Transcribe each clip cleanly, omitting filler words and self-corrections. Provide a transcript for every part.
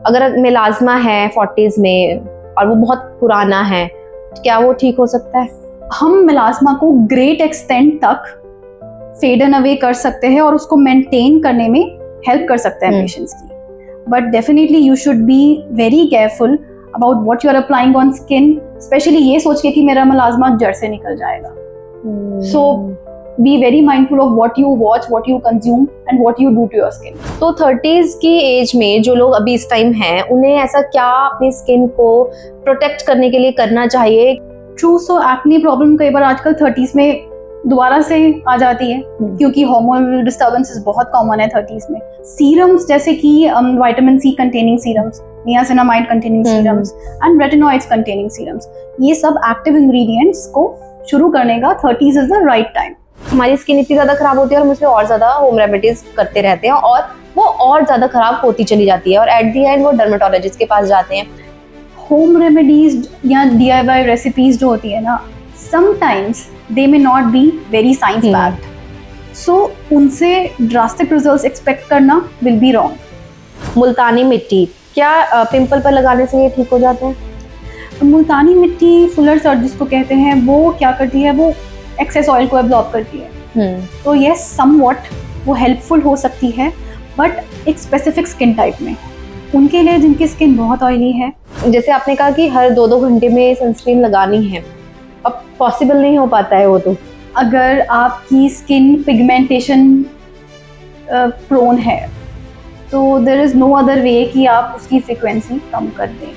अगर मेलाज़मा है 40s में और वो बहुत पुराना है, क्या वो ठीक हो सकता है? हम मेलाज़मा को ग्रेट एक्सटेंट तक फेड एंड अवे कर सकते हैं और उसको मेंटेन करने में हेल्प कर सकते हैं पेशेंट्स की, but definitely you should be very careful about what you are applying on skin, specially ये सोच के कि मेरा मेलाज़मा जड़ से निकल जाएगा. सो be very mindful of what you watch, what you consume and what you do to your skin. तो 30s की एज में जो लोग अभी इस टाइम हैं, उन्हें ऐसा क्या अपनी स्किन को प्रोटेक्ट करने के लिए करना चाहिए? ट्रू. सो एक्ने प्रॉब्लम कई बार आजकल 30s में दोबारा से आ जाती है क्योंकि हार्मोनल डिस्टर्बेंसेस बहुत कॉमन है 30s में. सीरम्स जैसे कि vitamin C containing serums, niacinamide containing serums and retinoids containing serums, ये सब एक्टिव इंग्रेडिएंट्स को शुरू करने का 30s is the right time. हमारी स्किन इतनी ज़्यादा खराब होती है और हम उसमें और ज़्यादा होम रेमेडीज करते रहते हैं और वो और ज़्यादा खराब होती चली जाती है और एट दी एंड वो डर्मेटोलॉजिस्ट के पास जाते हैं. होम रेमेडीज या DIY रेसिपीज जो होती है ना, sometimes they may not be very science backed, so उनसे ड्रास्टिक रिजल्ट्स एक्सपेक्ट करना will be wrong. Multani mitti क्या पिंपल पर लगाने से ये ठीक हो जाते हैं? मुल्तानी मिट्टी, फुलर सर्च जिसको कहते हैं, वो क्या करती है, वो एक्सेस ऑयल को एब्जॉर्ब करती है. तो ये समवॉट वो हेल्पफुल हो सकती है, बट एक स्पेसिफिक स्किन टाइप में. उनके लिए जिनकी स्किन बहुत ऑयली है, जैसे आपने कहा कि हर 2-2 घंटे में सनस्क्रीन लगानी है, अब पॉसिबल नहीं हो पाता है वो. तो अगर आपकी स्किन पिगमेंटेशन प्रोन है तो there is no other way कि आप उसकी फ्रीक्वेंसी कम कर दें,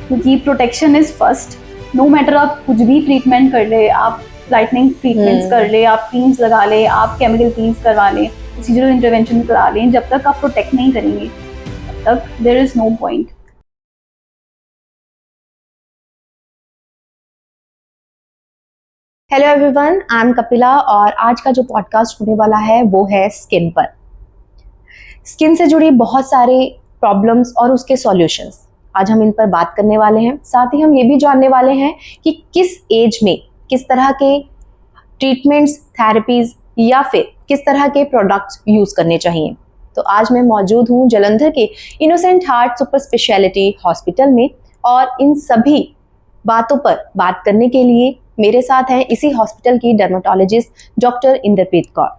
क्योंकि protection is first. No matter आप कुछ भी ट्रीटमेंट कर ले, आप लाइटनिंग ट्रीटमेंट्स कर ले, आप क्रीम्स लगा ले, आप केमिकल क्लीन्स करवा लें, प्रोसीजरल इंटरवेंशन करा लें, जब तक आप प्रोटेक्ट नहीं करेंगे तब तक there is no point. Hello everyone, I am Kapila और आज का जो पॉडकास्ट होने वाला है वो है स्किन पर. स्किन से जुड़ी बहुत सारे प्रॉब्लम्स और उसके सॉल्यूशंस आज हम इन पर बात करने वाले हैं. साथ ही हम ये भी जानने वाले हैं कि किस एज में किस तरह के ट्रीटमेंट्स, थेरेपीज या फिर किस तरह के प्रोडक्ट्स यूज़ करने चाहिए. तो आज मैं मौजूद हूँ जलंधर के innocent heart super speciality hospital में और इन सभी बातों पर बात करने के लिए मेरे साथ हैं इसी हॉस्पिटल की dermatologist doctor Inderpreet Kaur.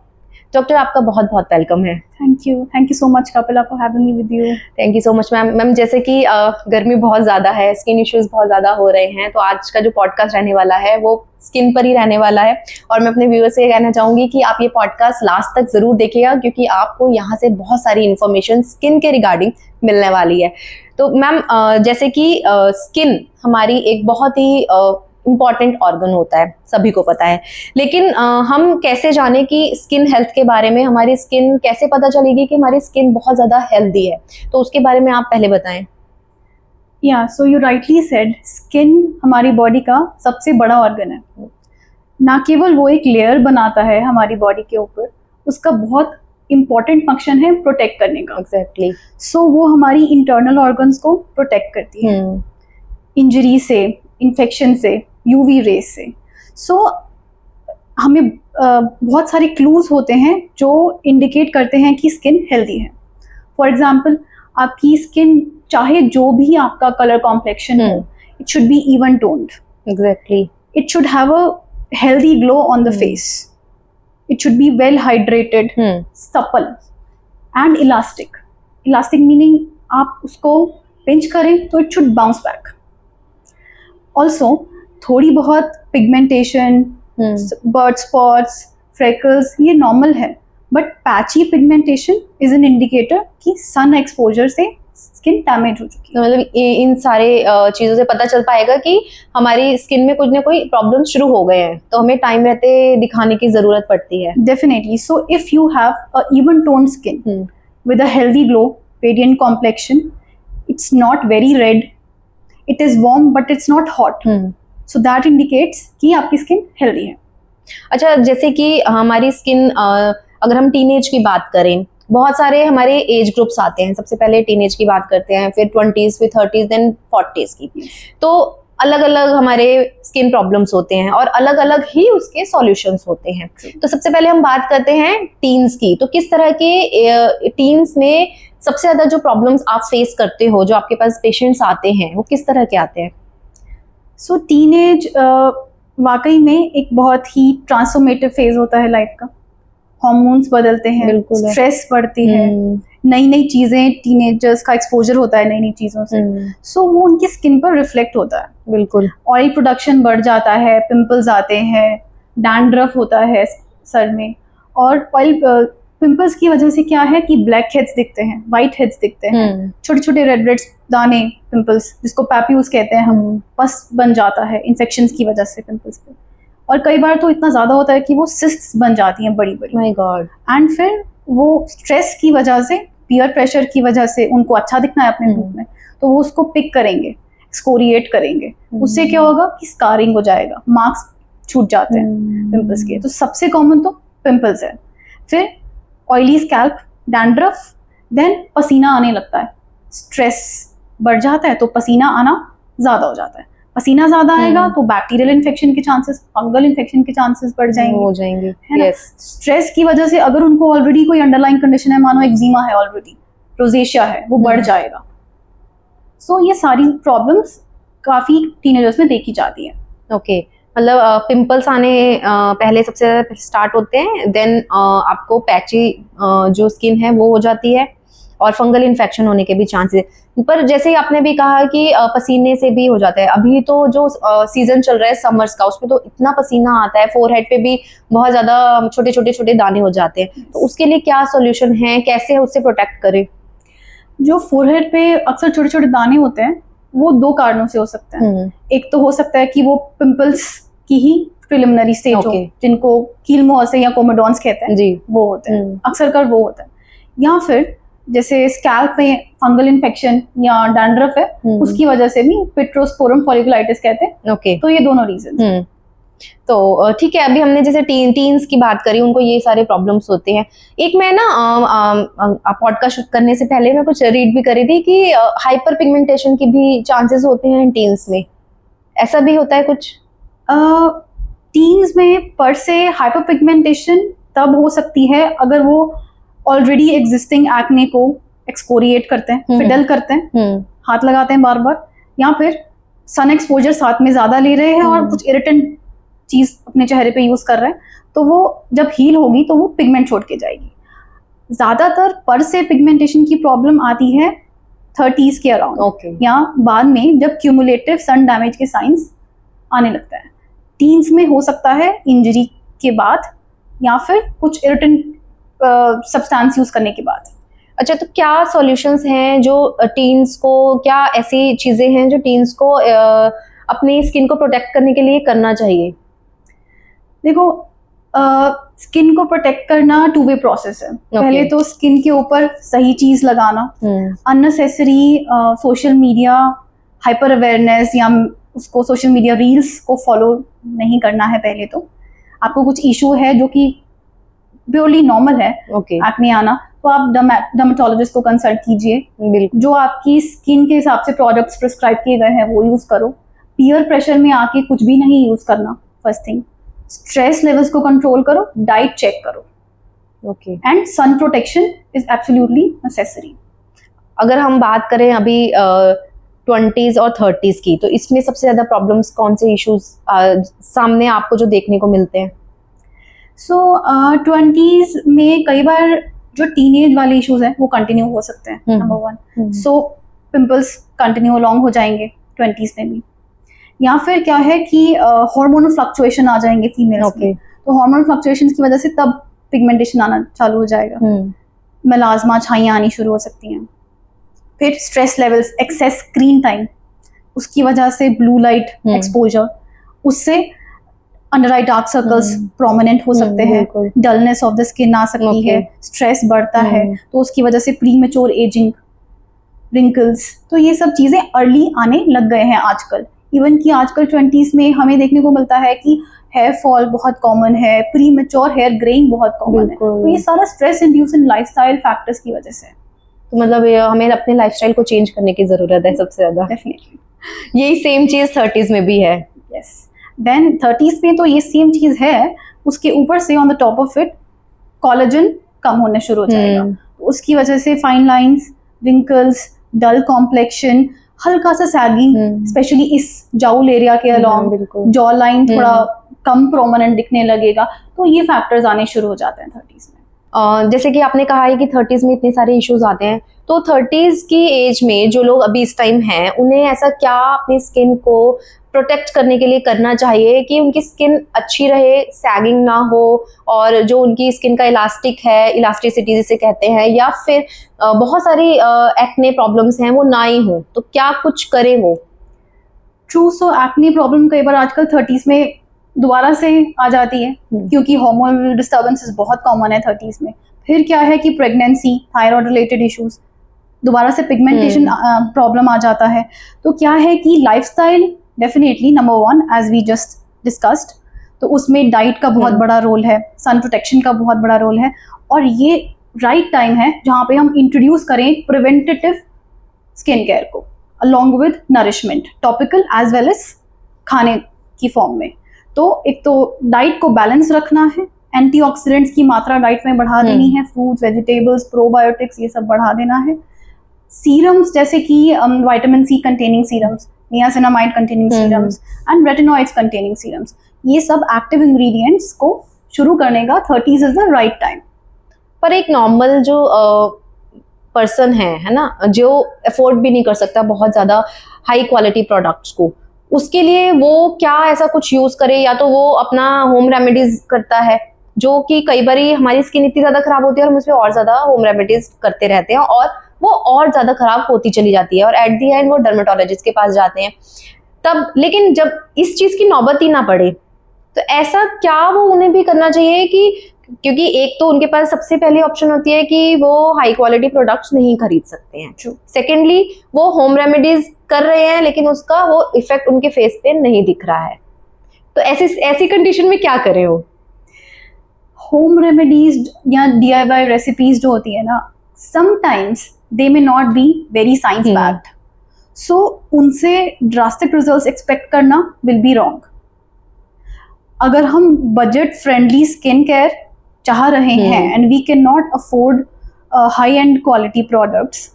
Doctor, आपका बहुत बहुत वेलकम है. Thank you so much Kapila for having me with you. Thank you so much ma'am. Ma'am, जैसे कि गर्मी बहुत ज़्यादा है, स्किन इश्यूज बहुत ज़्यादा हो रहे हैं, तो आज का जो पॉडकास्ट रहने वाला है वो स्किन पर ही रहने वाला है. और मैं अपने व्यूअर्स से ये कहना चाहूँगी कि आप ये पॉडकास्ट लास्ट तक ज़रूर देखिएगा, क्योंकि आपको यहाँ से बहुत सारी इन्फॉर्मेशन स्किन के रिगार्डिंग मिलने वाली है. तो मैम, जैसे कि स्किन हमारी एक बहुत ही इम्पॉर्टेंट ऑर्गन होता है, सभी को पता है, लेकिन हम कैसे जाने कि स्किन हेल्थ के बारे में, हमारी स्किन कैसे पता चलेगी कि हमारी स्किन बहुत ज़्यादा हेल्दी है, तो उसके बारे में आप पहले बताएं. या so you rightly said, skin हमारी बॉडी का सबसे बड़ा ऑर्गन है. ना केवल वो एक लेयर बनाता है हमारी बॉडी के ऊपर, उसका बहुत इम्पॉर्टेंट फंक्शन है प्रोटेक्ट करने का. एग्जैक्टली. सो वो हमारी इंटरनल ऑर्गन्स को प्रोटेक्ट करती है इंजरी से, इन्फेक्शन से, यूवी रेस से. सो हमें बहुत सारे क्लूज होते हैं जो इंडिकेट करते हैं कि स्किन हेल्दी है. फॉर एग्जाम्पल, आपकी स्किन चाहे जो भी आपका कलर कॉम्प्लेक्शन हो, it should be even toned. Exactly. It should have a healthy glow on the face. It should be well hydrated, supple and elastic. Elastic meaning आप उसको pinch करें तो it should bounce back. Also थोड़ी बहुत pigmentation, bird spots, freckles, ये normal है, but patchy pigmentation is an indicator कि sun exposure से स्किन डैमेज हो चुकी है. मतलब इन सारे चीज़ों से पता चल पाएगा कि हमारी स्किन में कुछ ना कोई प्रॉब्लम शुरू हो गए हैं, तो हमें टाइम रहते दिखाने की ज़रूरत पड़ती है. Definitely. So if you have a even tone skin with a healthy glow, radiant complexion, it's not very red, it is warm but it's not hot, so that indicates कि आपकी स्किन हेल्दी है. अच्छा, जैसे कि हमारी skin, अगर हम teenage की बात करें, बहुत सारे हमारे एज ग्रुप्स आते हैं. सबसे पहले टीनेज की बात करते हैं, फिर 20s, फिर 30s, देन 40s की. तो अलग अलग हमारे स्किन प्रॉब्लम्स होते हैं और अलग अलग ही उसके सॉल्यूशंस होते हैं. तो सबसे पहले हम बात करते हैं टीन्स की. तो किस तरह के टीन्स में सबसे ज्यादा जो प्रॉब्लम्स आप फेस करते हो, जो आपके पास पेशेंट्स आते हैं, वो किस तरह के आते हैं? सो टीनेज वाकई में एक बहुत ही ट्रांसफॉर्मेटिव फेज होता है लाइफ का। हॉर्मोन्स बदलते हैं, बिल्कुल है। स्ट्रेस बढ़ती है, नई नई चीजें, टीनेजर्स का एक्सपोजर होता है नई नई चीजों से, सो वो उनकी स्किन पर रिफ्लेक्ट होता है। बिल्कुल। ऑयल प्रोडक्शन बढ़ जाता है, पिंपल्स आते हैं, डैंड्रफ होता है सर में, और ऑयल पिंपल्स की वजह से क्या है कि ब्लैक हेड्स दिखते हैं, वाइट हेड्स दिखते हैं, छोटे छोटे रेड रेड दाने, पिंपल्स जिसको पैप्यूल्स कहते हैं हम, पस बन जाता है इन्फेक्शंस की वजह से पिंपल्स पे। और कई बार तो इतना ज्यादा होता है कि वो सिस्ट्स बन जाती हैं बड़ी बड़ी। My God. एंड फिर वो स्ट्रेस की वजह से, पीयर प्रेशर की वजह से, उनको अच्छा दिखना है अपने मुंह में, तो वो उसको पिक करेंगे, एक्सकोरिएट करेंगे, उससे क्या होगा कि स्कारिंग हो जाएगा, मार्क्स छूट जाते हैं पिंपल्स के। तो सबसे कॉमन तो पिंपल्स है। फिर ऑयली स्कैल्प, डैंड्रफ, देन पसीना आने लगता है, स्ट्रेस बढ़ जाता है तो पसीना आना ज्यादा हो जाता है। पसीना ज्यादा आएगा तो बैक्टीरियल इन्फेक्शन के चांसेस, फंगल इन्फेक्शन के चांसेस बढ़ जाएंगे, है ना। स्ट्रेस की वजह से अगर उनको ऑलरेडी कोई अंडरलाइन कंडीशन है, मानो एक्जिमा है, ऑलरेडी रोजेशिया है, वो बढ़ जाएगा। सो ये सारी प्रॉब्लम्स काफी टीनेजर्स में देखी जाती है। ओके, मतलब पिंपल्स आने पहले सबसे ज्यादा स्टार्ट होते हैं, देन आपको पैची जो स्किन है वो हो जाती है, और फंगल इन्फेक्शन होने के भी चांसेस। पर जैसे ही आपने भी कहा कि पसीने से भी हो जाता है, अभी तो जो सीजन चल रहा है समर्स का, उसमें तो इतना पसीना आता है, फोरहेड पे भी बहुत ज्यादा छोटे छोटे छोटे दाने हो जाते हैं। तो उसके लिए क्या सॉल्यूशन है, कैसे उससे प्रोटेक्ट करें? जो फोरहेड पे अक्सर छोटे छोटे दाने होते हैं वो दो कारणों से हो सकते हैं। एक तो हो सकता है कि वो पिंपल्स की ही प्रिलिमिनरी स्टेज हो, जिनको कीलमोहसे या कोमोडॉन्स कहते हैं जी, वो होते हैं, अक्सर कर वो होता है। या फिर जैसे स्कैल्प में फंगल इन्फेक्शन या डैंड्रफ है, उसकी वजह से भी पिट्रोस्पोरम फॉलिकुलाइटिस कहते हैं। तो ये दोनों रीजन। तो ठीक है, अभी हमने जैसे टीन्स की बात करी, उनको ये सारे प्रॉब्लम्स होते हैं। एक मैं ना पॉडकास्ट करने से पहले मैं कुछ रीड भी करी थी कि हाइपर पिगमेंटेशन की भी चांसेस होते हैं टीन्स में, ऐसा भी होता है कुछ? टीन्स में पर से हाइपर पिगमेंटेशन तब हो सकती है अगर वो ऑलरेडी एग्जिस्टिंग एक्ने को एक्सकोरिएट करते हैं, फिडल करते हैं, हाथ लगाते हैं बार बार, या फिर सन एक्सपोजर साथ में ज्यादा ले रहे हैं और कुछ इरिटेंट चीज अपने चेहरे पे यूज कर रहे हैं, तो वो जब हील होगी तो वो पिगमेंट छोड़ के जाएगी। ज्यादातर पर से पिगमेंटेशन की प्रॉब्लम आती है 30s के अराउंड, या बाद में जब क्यूमुलेटिव सन डैमेज के साइंस आने लगता है। टीन्स में हो सकता है इंजरी के बाद, या फिर कुछ इरिटेंट सब्सटेंस यूज करने के बाद। अच्छा, तो क्या सॉल्यूशंस हैं जो टीन्स को, क्या ऐसी चीजें हैं जो टीन्स को अपनी स्किन को प्रोटेक्ट करने के लिए करना चाहिए? देखो, स्किन को प्रोटेक्ट करना टू वे प्रोसेस है। पहले तो स्किन के ऊपर सही चीज लगाना, unnecessary social media hyper awareness या उसको सोशल मीडिया रील्स को फॉलो नहीं करना है। पहले तो आपको कुछ इशू है जो कि प्योरली नॉर्मल है, एक्ने आना, तो आप डर्मेटोलॉजिस्ट को कंसल्ट कीजिए, जो आपकी स्किन के हिसाब से प्रोडक्ट्स प्रिस्क्राइब किए गए हैं वो यूज करो। पीयर प्रेशर में आके कुछ भी नहीं यूज करना, फर्स्ट थिंग। स्ट्रेस लेवल्स को कंट्रोल करो, डाइट चेक करो, and sun protection is absolutely necessary. अगर हम बात करें अभी 20s और 30s की, तो इसमें सबसे ज्यादा प्रॉब्लम्स कौन से इश्यूज सामने आपको जो देखने को मिलते हैं? सो 20s में कई बार जो टीनेज वाले इश्यूज हैं वो कंटिन्यू हो सकते हैं, नंबर 1। सो पिंपल्स कंटिन्यू लॉन्ग हो जाएंगे 20s में भी, या फिर क्या है कि हार्मोनल फ्लक्चुएशन आ जाएंगे फीमेल्स में, तो हार्मोनल फ्लक्चुएशन की वजह से तब पिगमेंटेशन आना चालू हो जाएगा, मेलाज्मा, छाइयाँ आनी शुरू हो सकती हैं। फिर stress levels, excess screen time, उसकी वजह से ब्लू लाइट एक्सपोजर, उससे under eye dark circles prominent हो सकते हैं, डलनेस ऑफ द स्किन आ सकती है, स्ट्रेस बढ़ता है तो उसकी वजह से प्रीमेच्योर एजिंग, रिंकल्स, तो ये सब चीजें अर्ली आने लग गए हैं आजकल। इवन कि आजकल 20s में हमें देखने को मिलता है कि हेयर फॉल बहुत कॉमन है, प्रीमेच्योर हेयर ग्रेइंग बहुत कॉमन है, तो ये सारा स्ट्रेस इंड्यूस्ड लाइफस्टाइल फैक्टर्स की वजह से। तो मतलब हमें अपने लाइफस्टाइल को चेंज करने की जरूरत है सबसे ज्यादा। डेफिनेटली यही सेम चीज 30s में भी है। यस, देन 30s में तो ये सेम चीज है, उसके ऊपर से on the top of it collagen कम होने शुरू हो जाएगा, उसकी वजह से fine lines, wrinkles, dull complexion, हल्का सा सैगिंग, स्पेशली इस जाउल एरिया के अलॉन्ग, जॉ लाइन थोड़ा कम प्रोमिनेंट दिखने लगेगा। तो ये फैक्टर्स आने शुरू हो जाते हैं 30s में। जैसे कि आपने कहा है कि 30s में इतने सारे इश्यूज आते हैं, तो 30s की एज में जो लोग अभी इस टाइम हैं, उन्हें ऐसा क्या अपनी स्किन को प्रोटेक्ट करने के लिए करना चाहिए कि उनकी स्किन अच्छी रहे, सैगिंग ना हो, और जो उनकी स्किन का इलास्टिक है, इलास्टिसिटी जिसे कहते हैं, या फिर बहुत सारी एक्ने प्रॉब्लम्स हैं वो ना ही हो, तो क्या कुछ करें वो? ट्रू, सो एक्ने प्रॉब्लम कई बार आजकल 30s में दोबारा से आ जाती है क्योंकि हार्मोनल डिस्टर्बेंसेस बहुत कॉमन है 30s में। फिर क्या है कि प्रेगनेंसी, थायराइड रिलेटेड इश्यूज, दोबारा से पिगमेंटेशन प्रॉब्लम आ जाता है। तो क्या है कि lifestyle definitely number 1 as we just discussed, तो उसमें डाइट का बहुत बड़ा रोल है, सन प्रोटेक्शन का बहुत बड़ा रोल है, और ये राइट टाइम है जहाँ पे हम इंट्रोड्यूस करें प्रिवेंटेटिव स्किन केयर को along with nourishment, topical as well as खाने की फॉर्म में। तो एक तो डाइट को बैलेंस रखना है, एंटीऑक्सीडेंट्स की मात्रा डाइट में बढ़ा देनी है, फ्रूट्स, वेजिटेबल्स, प्रोबायोटिक्स ये सब बढ़ा देना है। सीरम्स जैसे कि vitamin C containing serums, niacinamide containing serums and retinoids containing serums, ये सब एक्टिव इंग्रेडिएंट्स को शुरू करने का 30s is the right time. पर एक नॉर्मल जो पर्सन है ना, जो अफोर्ड भी नहीं कर सकता बहुत ज़्यादा हाई क्वालिटी प्रोडक्ट्स को, उसके लिए वो क्या ऐसा कुछ यूज़ करे? या तो वो अपना होम रेमेडीज करता है, जो कि कई बार हमारी स्किन इतनी ज़्यादा खराब होती है और हम उसमें और ज़्यादा होम रेमेडीज करते रहते हैं और वो और ज़्यादा खराब होती चली जाती है, और एट दी एंड वो डर्मेटोलॉजिस्ट के पास जाते हैं तब। लेकिन जब इस चीज़ की नौबत ही ना पड़े, तो ऐसा क्या वो उन्हें भी करना चाहिए कि, क्योंकि एक तो उनके पास सबसे पहली ऑप्शन होती है कि वो हाई क्वालिटी प्रोडक्ट्स नहीं खरीद सकते हैं, सेकेंडली वो होम रेमेडीज कर रहे हैं लेकिन उसका वो इफेक्ट उनके फेस पे नहीं दिख रहा है, तो ऐसी कंडीशन में क्या करें वो? होम रेमेडीज या DIY रेसिपीज जो होती है ना, sometimes they may not be very science backed, so उनसे ड्रास्टिक रिजल्ट्स एक्सपेक्ट करना विल बी रॉन्ग। अगर हम बजट फ्रेंडली स्किन केयर चाह रहे हैं and we can not afford high end quality products,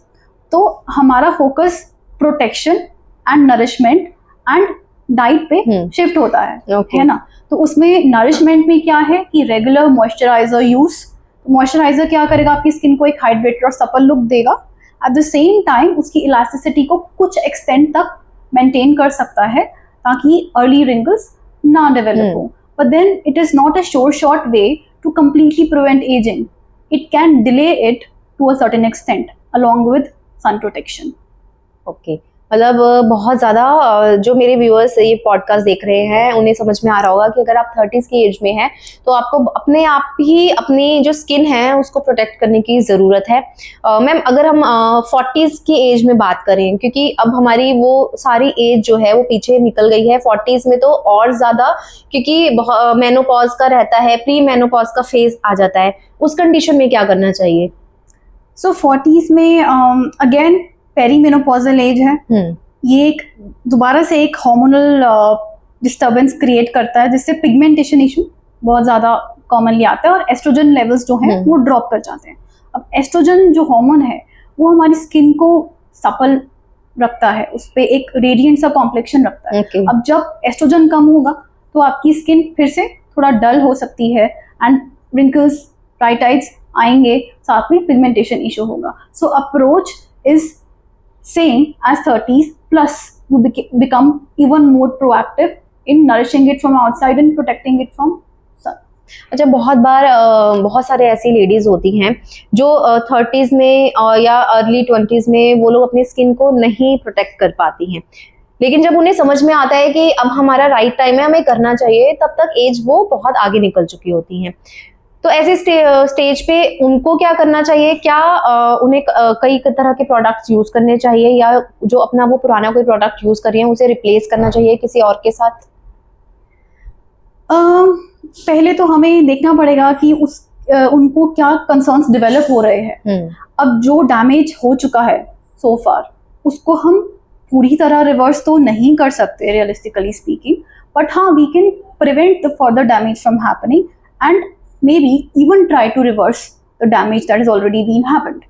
तो हमारा focus protection and nourishment and diet पे शिफ्ट होता है, है ना। तो उसमें नरिशमेंट में क्या है कि रेगुलर मॉइस्चराइजर यूज, मॉइस्चराइजर क्या करेगा, आपकी स्किन को एक हाइड्रेटेड और सपल लुक देगा, एट द सेम टाइम उसकी इलास्टिसिटी को कुछ एक्सटेंट तक मेंटेन कर सकता है ताकि अर्ली रिंकल्स ना डेवलप हो। But then it is not a short way to completely prevent aging. It can delay it to a certain extent along with sun protection. Okay. मतलब बहुत ज़्यादा जो मेरे व्यूअर्स ये पॉडकास्ट देख रहे हैं उन्हें समझ में आ रहा होगा कि अगर आप 30s की एज में हैं तो आपको अपने आप ही अपनी जो स्किन है उसको प्रोटेक्ट करने की ज़रूरत है। मैम, अगर हम 40s की एज में बात करें, क्योंकि अब हमारी वो सारी एज जो है वो पीछे निकल गई है, 40s में तो और ज़्यादा, क्योंकि मेनोपॉज का रहता है, प्री मेनोपॉज का फेज आ जाता है, उस कंडीशन में क्या करना चाहिए? So 40s में अगेन पेरीमेनोपॉजल एज है, ये एक दोबारा से एक हार्मोनल डिस्टर्बेंस क्रिएट करता है जिससे पिगमेंटेशन इशू बहुत ज़्यादा कॉमनली आता है और एस्ट्रोजन लेवल्स जो हैं वो ड्रॉप कर जाते हैं। अब एस्ट्रोजन जो हार्मोन है वो हमारी स्किन को सपल रखता है, उस पर एक रेडिएंट सा कॉम्प्लेक्शन रखता है। अब जब एस्ट्रोजन कम होगा तो आपकी स्किन फिर से थोड़ा डल हो सकती है एंड रिंकल्स, ब्राइट आएंगे, साथ में पिगमेंटेशन इशू होगा। सो approach is same as 30s, plus you become even more proactive in nourishing it from outside and protecting it from sun. अच्छा, बहुत सारे ऐसी लेडीज होती हैं जो 30s में या अर्ली 20s में वो लोग अपनी स्किन को नहीं प्रोटेक्ट कर पाती हैं, लेकिन जब उन्हें समझ में आता है कि अब हमारा राइट टाइम है, हमें करना चाहिए, तब तक एज वो बहुत आगे निकल चुकी होती हैं। तो ऐसे स्टेज पे उनको क्या करना चाहिए? क्या उन्हें कई तरह के प्रोडक्ट्स यूज करने चाहिए, या जो अपना वो पुराना कोई प्रोडक्ट यूज कर रही हैं उसे रिप्लेस करना चाहिए किसी और के साथ? पहले तो हमें देखना पड़ेगा कि उनको क्या कंसर्न्स डेवलप हो रहे हैं। अब जो डैमेज हो चुका है सो फार, उसको हम पूरी तरह रिवर्स तो नहीं कर सकते रियलिस्टिकली स्पीकिंग, बट हाँ, we can prevent the further damage from happening and maybe even try to reverse the damage that is already been happened.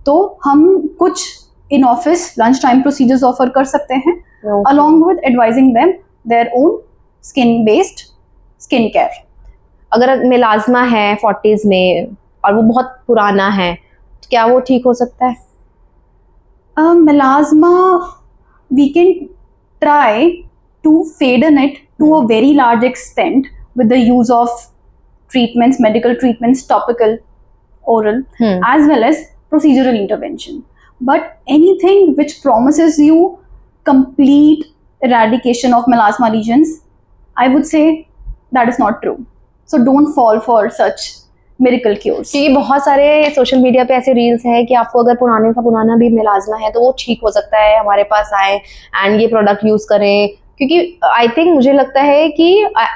तो हम कुछ in office lunch time procedures offer कर सकते हैं, along with advising them their own skin based skin care. अगर melasma है 40s में और वो बहुत पुराना है तो क्या वो ठीक हो सकता है? Melasma, we can try to faden it to a very large extent with the use of treatments, medical treatments, topical, oral, as well as procedural intervention. But anything which promises you complete eradication of melasma lesions, I would say that is not true. So don't fall for such miracle cures. क्योंकि बहुत सारे social media पे ऐसे reels हैं कि आपको अगर पुराने से पुराना भी मेलाज्मा है तो वो ठीक हो सकता है, हमारे पास आए एंड ये प्रोडक्ट यूज करें। क्योंकि आई थिंक मुझे लगता है कि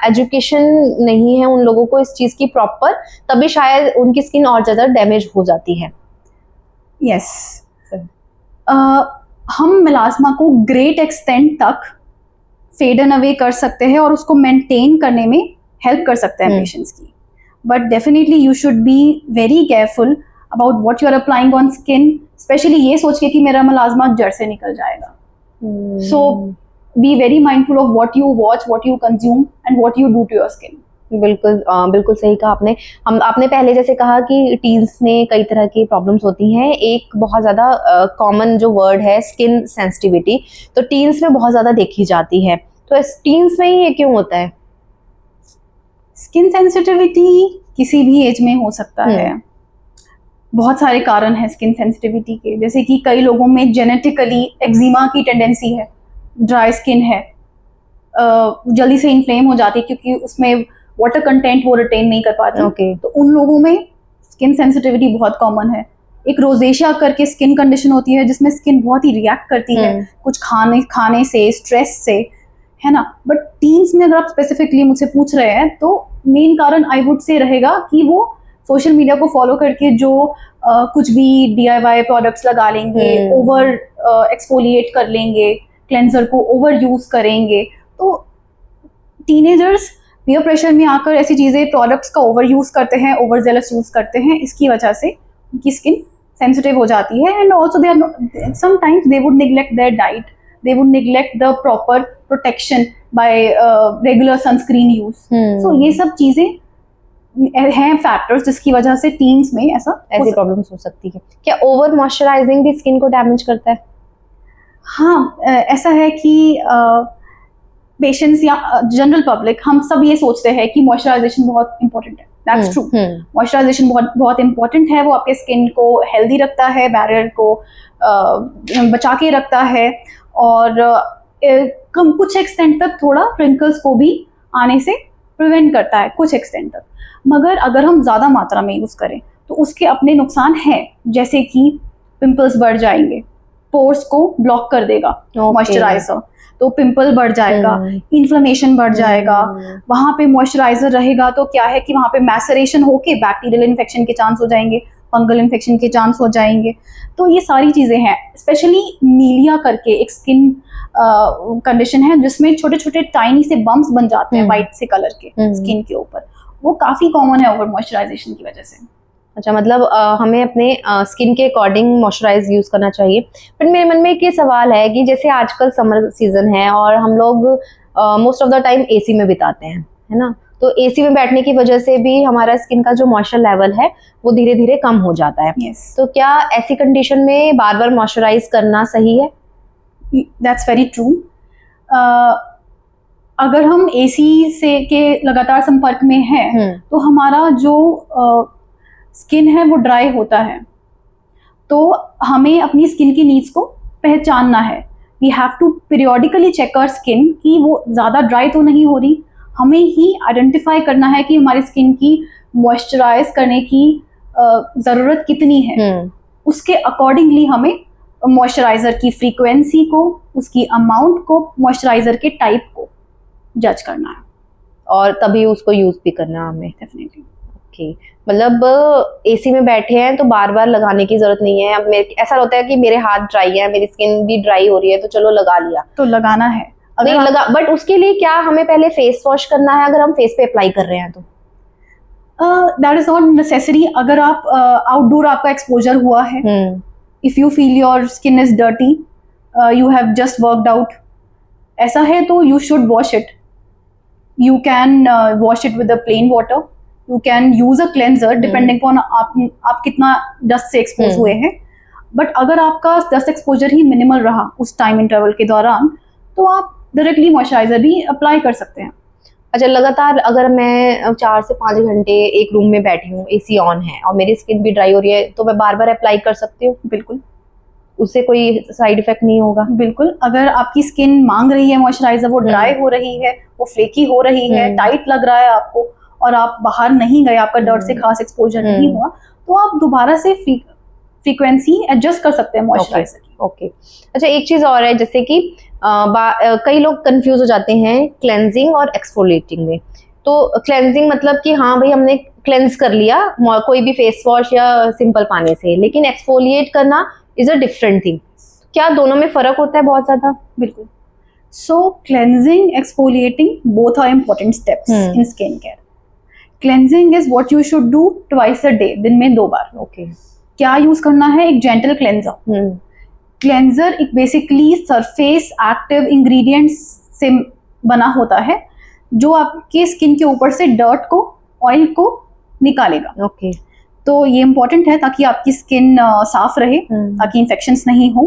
एजुकेशन नहीं है उन लोगों को इस चीज की प्रॉपर, तभी शायद उनकी स्किन और ज्यादा डैमेज हो जाती है। यस, हम मेलाज्मा को ग्रेट एक्सटेंट तक फेडन अवे कर सकते हैं और उसको मेंटेन करने में हेल्प कर सकते हैं पेशेंट्स की। But definitely you should be very careful about what you are applying on skin, specially ये सोच के कि मेरा मेलाज्मा जड़ से निकल जाएगा। So be very mindful of what you watch, what you consume and what you do to your skin. बिल्कुल बिल्कुल सही कहा आपने। आपने पहले जैसे कहा कि टीन्स में कई तरह की प्रॉब्लम्स होती हैं, एक बहुत ज़्यादा कॉमन जो वर्ड है स्किन सेंसिटिविटी, तो टीन्स में बहुत ज़्यादा देखी जाती है, तो टीन्स में ही ये क्यों होता है? स्किन सेंसिटिविटी किसी भी एज में हो सकता है। बहुत सारे कारण हैं स्किन सेंसिटिविटी के, जैसे कि कई लोगों में जेनेटिकली एक्जिमा की टेंडेंसी है, ड्राई स्किन है, जल्दी से इन्फ्लेम हो जाती है क्योंकि उसमें वाटर कंटेंट वो रिटेन नहीं कर पाती। तो उन लोगों में स्किन सेंसिटिविटी बहुत कॉमन है। एक रोजेशिया करके स्किन कंडीशन होती है जिसमें स्किन बहुत ही रिएक्ट करती है कुछ खाने से, स्ट्रेस से, है ना। बट टीन्स में अगर आप स्पेसिफिकली मुझसे पूछ रहे हैं तो मेन कारण आई वुड से रहेगा कि वो सोशल मीडिया को फॉलो करके जो कुछ भी DIY प्रोडक्ट्स लगा लेंगे, ओवर एक्सफोलिएट कर लेंगे, क्लेंजर को ओवर यूज करेंगे। तो टीनेजर्स पीयर प्रेशर में आकर ऐसी चीज़ें, प्रोडक्ट्स का ओवर यूज करते हैं, ओवर जेलस यूज करते हैं, इसकी वजह से उनकी स्किन सेंसिटिव हो जाती है। And also they are sometimes they would neglect their diet, they would neglect the proper protection by regular sunscreen use. So ये सब चीजें हैं फैक्टर्स जिसकी वजह से टीन्स में ऐसी प्रॉब्लम्स हो सकती है। क्या ओवर मॉइस्चराइजिंग भी स्किन को डैमेज करता है? हाँ, ऐसा है कि पेशेंट्स या जनरल पब्लिक, हम सब ये सोचते हैं कि मॉइस्चराइजेशन बहुत इंपॉर्टेंट है। दैट्स ट्रू, मॉइस्चराइजेशन बहुत इंपॉर्टेंट है, वो आपके स्किन को हेल्दी रखता है, बैरियर को बचा के रखता है और कुछ एक्सटेंट तक थोड़ा रिंकल्स को भी आने से प्रिवेंट करता है कुछ एक्सटेंट तक। मगर अगर हम ज़्यादा मात्रा में यूज़ करें तो उसके अपने नुकसान हैं, जैसे कि पिंपल्स बढ़ जाएंगे, पोर्स को ब्लॉक कर देगा मॉइस्चराइजर, तो पिंपल बढ़ जाएगा, इन्फ्लेमेशन बढ़ जाएगा। वहाँ पे मॉइस्चराइजर रहेगा तो क्या है कि वहाँ पे मैसरेशन होके बैक्टीरियल इन्फेक्शन के चांस हो जाएंगे, फंगल इन्फेक्शन के चांस हो जाएंगे। तो ये सारी चीज़ें हैं। स्पेशली मीलिया करके एक स्किन कंडीशन है जिसमें छोटे छोटे टाइनी से बम्प्स बन जाते हैं वाइट से कलर के स्किन के ऊपर, वो काफ़ी कॉमन है ओवर मॉइस्चराइजेशन की वजह से। अच्छा, मतलब हमें अपने स्किन के अकॉर्डिंग मॉइस्चराइज यूज करना चाहिए। बट मेरे मन में एक ये सवाल है कि जैसे आजकल समर सीजन है और हम लोग most of the time AC में बिताते हैं, है ना, तो AC में बैठने की वजह से भी हमारा स्किन का जो मॉइस्चर लेवल है वो धीरे धीरे कम हो जाता है। तो क्या ऐसी कंडीशन में बार बार मॉइस्चराइज करना सही है? That's very true. अगर हम AC से के लगातार संपर्क में हैं तो हमारा जो स्किन है वो ड्राई होता है, तो हमें अपनी स्किन की नीड्स को पहचानना है। We have to periodically check our skin कि वो ज़्यादा ड्राई तो नहीं हो रही। हमें ही आइडेंटिफाई करना है कि हमारी स्किन की मॉइस्चराइज करने की ज़रूरत कितनी है। उसके अकॉर्डिंगली हमें मॉइस्चराइज़र की फ्रीक्वेंसी को, उसकी अमाउंट को, मॉइस्चराइज़र के टाइप को जज करना है और तभी उसको यूज़ भी करना है हमें। डेफिनेटली। ओके, मतलब AC में बैठे हैं तो बार बार लगाने की जरूरत नहीं है। अब ऐसा होता है कि मेरे हाथ ड्राई है, मेरी स्किन भी ड्राई हो रही है, तो चलो लगा लिया, तो लगाना है। अगर नहीं लगा, बट उसके लिए क्या हमें पहले फेस वॉश करना है अगर हम फेस पे अप्लाई कर रहे हैं तो? That is not necessary. अगर आप आउटडोर आपका एक्सपोजर हुआ है, if you feel your skin is dirty, you have just worked out, ऐसा है तो you should wash it. You can wash it with a plain water. You can use a cleanser depending on आप कितना dust से expose हुए हैं. But अगर आपका डस्ट एक्सपोजर ही मिनिमल रहा उस टाइम इंटरवल के दौरान, तो आप डायरेक्टली मॉइस्चराइजर भी अप्लाई कर सकते हैं. अच्छा, लगातार अगर मैं 4 से 5 घंटे एक रूम में बैठी हूँ, एसी ऑन है और मेरी स्किन भी ड्राई हो रही है, तो मैं बार बार अप्लाई कर सकती हूँ? बिल्कुल, उससे कोई साइड इफेक्ट नहीं होगा? बिल्कुल. अगर आपकी स्किन मांग रही है मॉइस्चराइजर, वो ड्राई हो रही है, वो फ्लेकी हो रही है, टाइट लग रहा है आपको, और आप बाहर नहीं गए, आपका डर्ट से खास एक्सपोजर नहीं हुआ, तो आप दोबारा से फ्रीक्वेंसी एडजस्ट कर सकते हैं मॉइस्चराइजर की. ओके. अच्छा, एक चीज और है, जैसे कि कई लोग कंफ्यूज हो जाते हैं क्लेंजिंग और एक्सफोलिएटिंग में. तो क्लेंजिंग मतलब कि हाँ भाई हमने क्लेंज कर लिया कोई भी फेस वॉश या सिंपल पानी से, लेकिन एक्सफोलिएट करना इज अ डिफरेंट थिंग. क्या दोनों में फर्क होता है बहुत ज्यादा? बिल्कुल. So cleansing, exfoliating, both are important steps in skin care. Cleansing is what you should do twice a day, दिन में 2 बार. ओके. क्या यूज करना है? एक जेंटल क्लेंजर. क्लेंजर एक बेसिकली सरफेस एक्टिव इंग्रेडिएंट्स से बना होता है, जो आपके स्किन के ऊपर से डर्ट को, ऑयल को निकालेगा. ओके. तो ये इंपॉर्टेंट है ताकि आपकी स्किन साफ रहे, ताकि इन्फेक्शंस नहीं हो.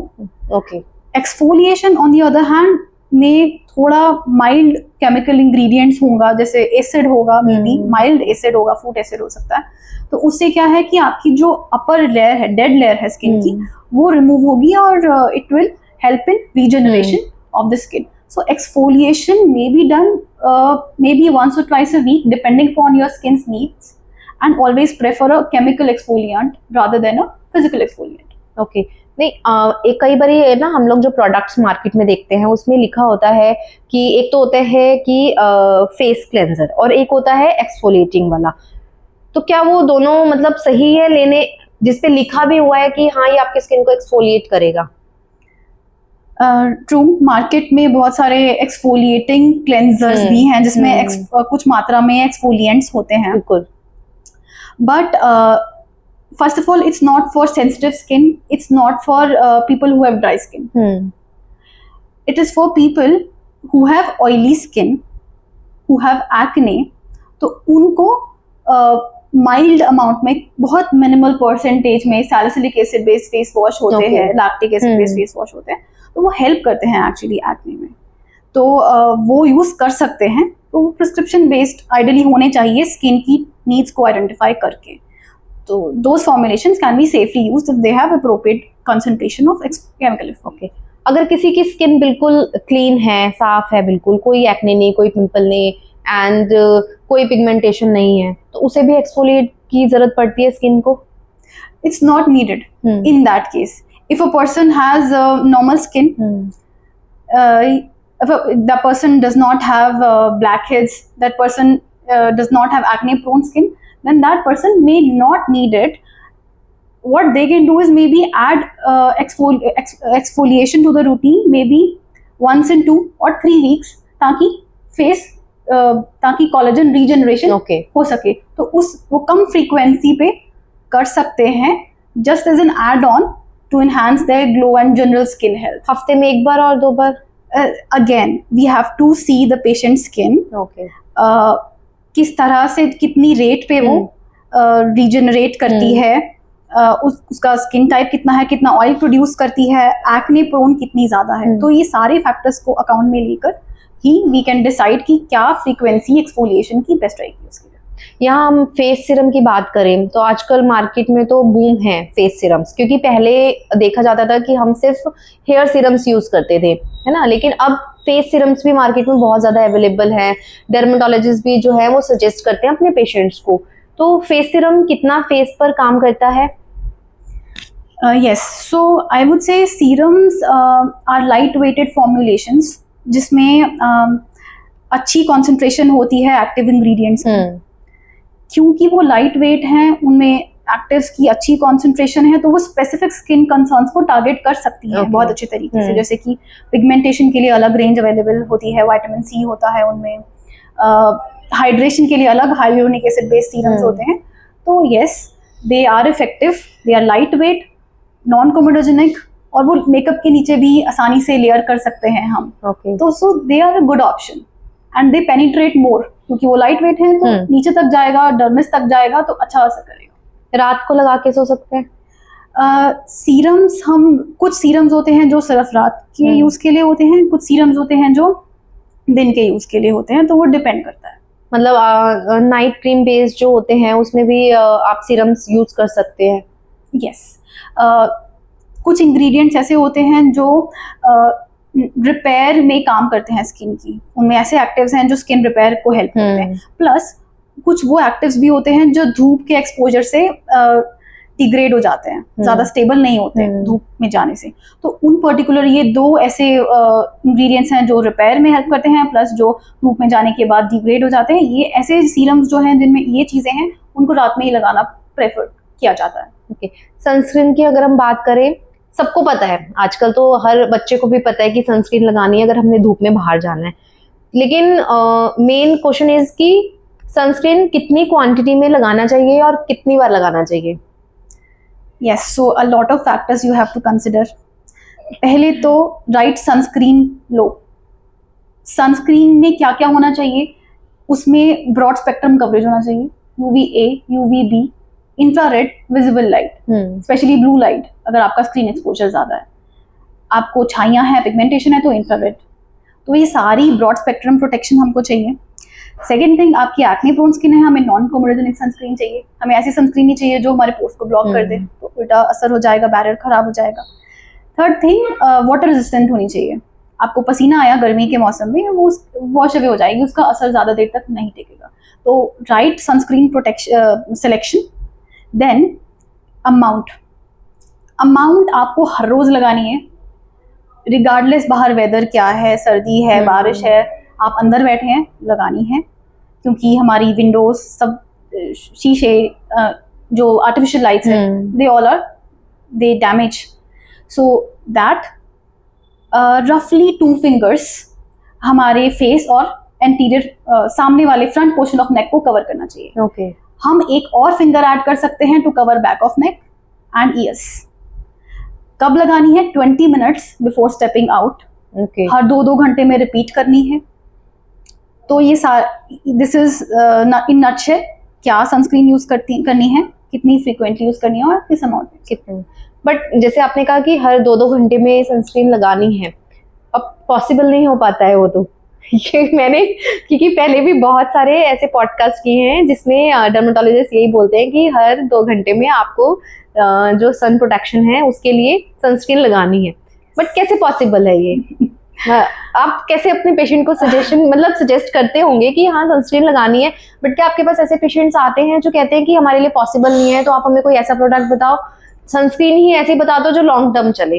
Okay. Exfoliation on the other hand में थोड़ा माइल्ड केमिकल इंग्रेडिएंट्स होगा, जैसे एसिड होगा, मे बी माइल्ड एसिड होगा, फूड एसिड हो सकता है. तो उससे क्या है कि आपकी जो अपर लेयर है, डेड लेयर है स्किन की, वो रिमूव होगी और it will help in regeneration of the skin. So exfoliation may be done maybe once or twice a week depending upon your skin's needs, and always prefer a chemical exfoliant rather than a physical exfoliant. Okay. नहीं, एक कई बार ये ना हम लोग जो products market में देखते हैं उसमें लिखा होता है कि एक तो होता है कि फेस क्लेंजर और एक होता है एक्सफोलिएटिंग वाला. तो क्या वो दोनों मतलब सही है लेने, जिसपे लिखा भी हुआ है कि हाँ ये आपकी स्किन को एक्सफोलिएट करेगा? ट्रू. मार्केट में बहुत सारे एक्सफोलिएटिंग क्लेंजर्स भी हैं जिसमें कुछ मात्रा में एक्सफोलिएंट्स होते हैं. बिल्कुल. But first of all, it's not for sensitive skin. It's not for people who have dry skin. It is for people who have oily skin, who have acne. तो उनको माइल्ड अमाउंट में, बहुत minimal percentage में salicylic acid based face wash होते हैं, lactic acid based face wash होते हैं, तो वो हेल्प करते हैं एक्चुअली एक्ने में. तो वो यूज कर सकते हैं. तो प्रिस्क्रिप्शन बेस्ड आइडियली होने चाहिए, स्किन की नीड्स को आइडेंटिफाई करके. So those formulations can be safely used if they have appropriate concentration of chemical. Okay. अगर किसी की स्किन बिल्कुल क्लीन है, साफ है, बिल्कुल कोई एक्ने नहीं, कोई पिंपल नहीं एंड कोई पिगमेंटेशन नहीं है, तो उसे भी एक्सफोलिएट की जरूरत पड़ती है स्किन को? It's not needed in that case. If a person has normal skin, if the person does not have blackheads, that person does not have acne prone skin, then that person may not need it. What they can do is maybe add exfoliation to the routine, maybe once in 2 or 3 weeks, ताकि collagen regeneration हो सके. तो वो कम frequency पे कर सकते हैं, just as an add-on to enhance their glow and general skin health. हफ्ते में 1 बार और 2 बार? Again, we have to see the patient's skin. Okay. किस तरह से, कितनी रेट पे वो रीजनरेट करती है, उसका स्किन टाइप कितना है, कितना ऑयल प्रोड्यूस करती है, एक्ने प्रोन कितनी ज्यादा है. तो ये सारे फैक्टर्स को अकाउंट में लेकर ही वी कैन डिसाइड कि क्या फ्रीक्वेंसी एक्सफोलिएशन की बेस्ट रहेगी उसके लिए. यहाँ हम फेस सीरम की बात करें तो आजकल मार्केट में तो बूम है फेस सीरम्स, क्योंकि पहले देखा जाता था कि हम सिर्फ हेयर सीरम्स यूज करते थे, है ना, लेकिन अब फेस सीरम्स भी मार्केट में बहुत ज़्यादा अवेलेबल है. डर्मेटोलॉजिस्ट भी जो है वो सजेस्ट करते हैं अपने पेशेंट्स को. तो फेस सीरम कितना फेस पर काम करता है? Yes, so I would say serums are light weighted formulations जिसमें अच्छी concentration होती है एक्टिव इंग्रेडिएंट्स. क्योंकि वो लाइट वेट हैं, उनमें एक्टिव्स की अच्छी कॉन्सेंट्रेशन है, तो वो स्पेसिफिक स्किन कंसर्न्स को टारगेट कर सकती है बहुत अच्छे तरीके से. जैसे कि पिगमेंटेशन के लिए अलग रेंज अवेलेबल होती है, विटामिन सी होता है उनमें, हाइड्रेशन के लिए अलग हाइलुरोनिक एसिड बेस्ड सीरम्स होते हैं। तो yes, they are effective, they are light weight, non comedogenic, और वो मेकअप के नीचे भी आसानी से लेयर कर सकते हैं हम। तो so they are a good option and they penetrate more, क्योंकि वो लाइट वेट है तो नीचे तक जाएगा, डर्मिस तक जाएगा, तो अच्छा असर करेगा। रात को लगा के सो सकते हैं? सीरम्स, हम कुछ सीरम्स होते हैं जो सिर्फ रात के यूज के लिए होते हैं, कुछ सीरम्स होते हैं जो दिन के यूज के लिए होते हैं, तो वो डिपेंड करता है। मतलब नाइट क्रीम बेस्ड जो होते हैं उसमें भी आप सीरम्स यूज कर सकते हैं? यस, कुछ इंग्रेडिएंट्स ऐसे होते हैं जो रिपेयर में काम करते हैं स्किन की, उनमें ऐसे एक्टिव्स हैं जो स्किन रिपेयर को हेल्प करते हैं। प्लस कुछ वो एक्टिव्स भी होते हैं जो धूप के एक्सपोजर से डिग्रेड हो जाते हैं, ज्यादा स्टेबल नहीं होते धूप में जाने से। तो उन पर्टिकुलर ये दो ऐसे इंग्रेडिएंट्स हैं जो रिपेयर में हेल्प करते हैं, प्लस जो धूप में जाने के बाद डिग्रेड हो जाते हैं। ये ऐसे सीरम्स जो हैं जिनमें ये चीजें हैं, उनको रात में ही लगाना प्रेफर किया जाता है। ओके, सनस्क्रीन की अगर हम बात करें, सबको पता है, आजकल तो हर बच्चे को भी पता है कि सनस्क्रीन लगानी है अगर हमने धूप में बाहर जाना है। लेकिन मेन क्वेश्चन इज कि सनस्क्रीन कितनी क्वांटिटी में लगाना चाहिए और कितनी बार लगाना चाहिए? Yes, so a lot of factors you have to consider. पहले तो राइट सनस्क्रीन लो। सनस्क्रीन में क्या क्या होना चाहिए, उसमें ब्रॉड स्पेक्ट्रम कवरेज होना चाहिए, UVA, UVB, infrared, visible light, specially blue light अगर आपका स्क्रीन एक्सपोजर ज़्यादा है, आपको छाइयाँ हैं, पिगमेंटेशन है तो इंफ्रारेड। तो ये सारी ब्रॉड स्पेक्ट्रम प्रोटेक्शन हमको चाहिए। सेकेंड थिंग, आपकी एक्ने प्रोन स्किन है, हमें नॉन कोमेडोजेनिक सनस्क्रीन चाहिए। हमें ऐसी सनस्क्रीन नहीं चाहिए जो हमारे पोर्स को ब्लॉक कर दे, तो उल्टा असर हो जाएगा, बैरियर खराब हो जाएगा। थर्ड थिंग, वाटर रेजिस्टेंट होनी चाहिए। आपको पसीना आया गर्मी के मौसम में, वो वॉश अवे हो जाएगी, उसका असर ज़्यादा देर तक नहीं टिकेगा। तो right sunscreen protection selection. Then amount आपको हर रोज़ लगानी है, रिगार्डलेस बाहर वेदर क्या है, सर्दी है, बारिश है, आप अंदर बैठे हैं, लगानी है। क्योंकि हमारी विंडोज सब शीशे जो आर्टिफिशियल लाइट्स हैं, they all are they damage, so that रफली 2 फिंगर्स हमारे फेस और एंटीरियर सामने वाले फ्रंट पोर्शन ऑफ नेक को कवर करना चाहिए। ओके, हम एक और फिंगर ऐड कर सकते हैं to cover back of neck and ears. कब लगानी है? 20 मिनट्स बिफोर स्टेपिंग आउट। हर 2-2 घंटे में रिपीट करनी है। तो ये दिस इज इन नटशेल क्या सनस्क्रीन यूज करनी है, कितनी फ्रीक्वेंटली यूज करनी है और किस अमाउंट में कितने। बट जैसे आपने कहा कि हर 2-2 घंटे में सनस्क्रीन लगानी है, अब पॉसिबल नहीं हो पाता है वो तो ये मैंने, क्योंकि पहले भी बहुत सारे ऐसे पॉडकास्ट किए हैं जिसमें डर्मेटोलॉजिस्ट यही बोलते हैं कि हर 2 घंटे में आपको जो सन प्रोटेक्शन है उसके लिए सनस्क्रीन लगानी है। बट कैसे पॉसिबल है ये? आप कैसे अपने पेशेंट को सजेस्ट करते होंगे कि हाँ सनस्क्रीन लगानी है, बट क्या आपके पास ऐसे पेशेंट्स आते हैं जो कहते हैं कि हमारे लिए पॉसिबल नहीं है, तो आप हमें कोई ऐसा प्रोडक्ट बताओ, सनस्क्रीन ही ऐसे ही बता दो जो लॉन्ग टर्म चले?